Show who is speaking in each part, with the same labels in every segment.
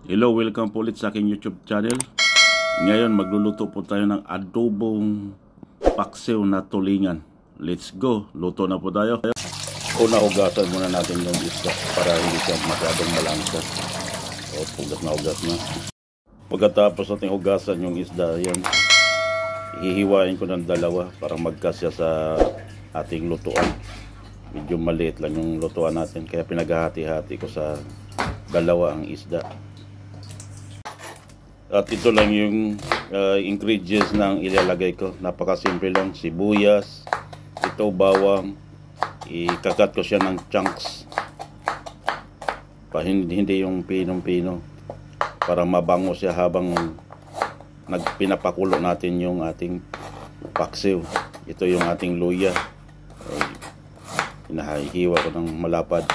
Speaker 1: Hello, welcome po ulit sa aking YouTube channel. Ngayon magluluto po tayo ng adobong paksiw na tulingan. Let's go, luto na po tayo. Una, hugasan muna natin yung isda para hindi siya masyadong malangsa. O, hugas na hugas na. Pagkatapos natin hugasan yung isda, yan, hihiwain ko ng dalawa para magkasya sa ating lutuan. Medyo maliit lang yung lutuan natin, kaya pinaghahati-hati ko sa dalawa ang isda. At ito lang yung ingredients ng ilalagay ko. Napakasimple lang. Sibuyas, ito bawang, ikakat ko siya ng chunks, hindi yung pinong-pino, para mabango siya habang pinapakulo natin yung ating paksiw. Ito yung ating luya, hinahiwa ko ng malapad.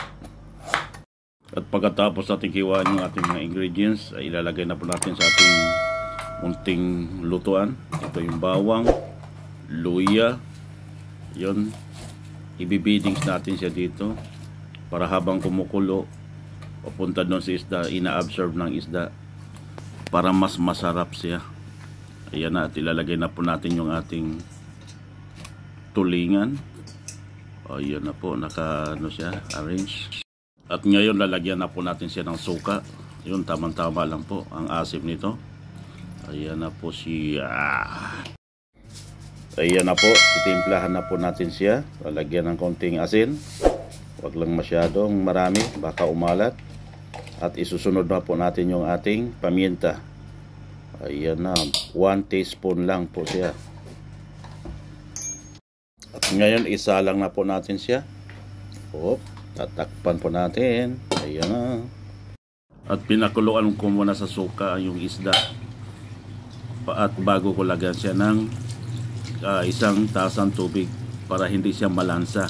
Speaker 1: At pagkatapos natin hiwain yung ating mga ingredients, ay ilalagay na po natin sa ating munting lutuan. Ito yung bawang, luya, yun, ibibidings natin siya dito para habang kumukulo papunta doon sa isda, ina-absorb ng isda para mas masarap siya. Ayan na, at ilalagay na po natin yung ating tulingan. Ayan na po, naka siya, arrange. At ngayon lalagyan na po natin siya ng suka. Yun, tamang-tama lang po ang asim nito. Ayan na po siya. Ayan na po, titimplahan na po natin siya. Lalagyan ng konting asin. Huwag lang masyadong marami, baka umalat. At isusunod na po natin yung ating paminta. Ayan na, 1 teaspoon lang po siya. At ngayon isalang na po natin siya. Tatakpan po natin. Ayan na. At pinakuluan ko muna sa suka yung isda. At bago ko lagyan siya ng isang tasang tubig para hindi siya malansa.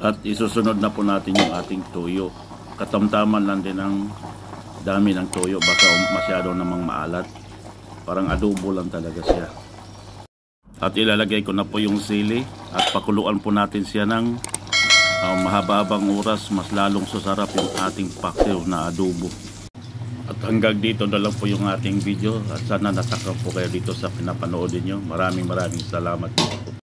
Speaker 1: At isusunod na po natin yung ating toyo. Katamtaman lang din ang dami ng toyo. Baka masyado namang maalat. Parang adobo lang talaga siya. At ilalagay ko na po yung sili at pakuluan po natin siya ng mahaba-habang oras, mas lalong sasarap yung ating paksiw na adobo. At hanggang dito na lang po yung ating video at sana natakam po kayo dito sa pinapanood niyo. Maraming salamat po.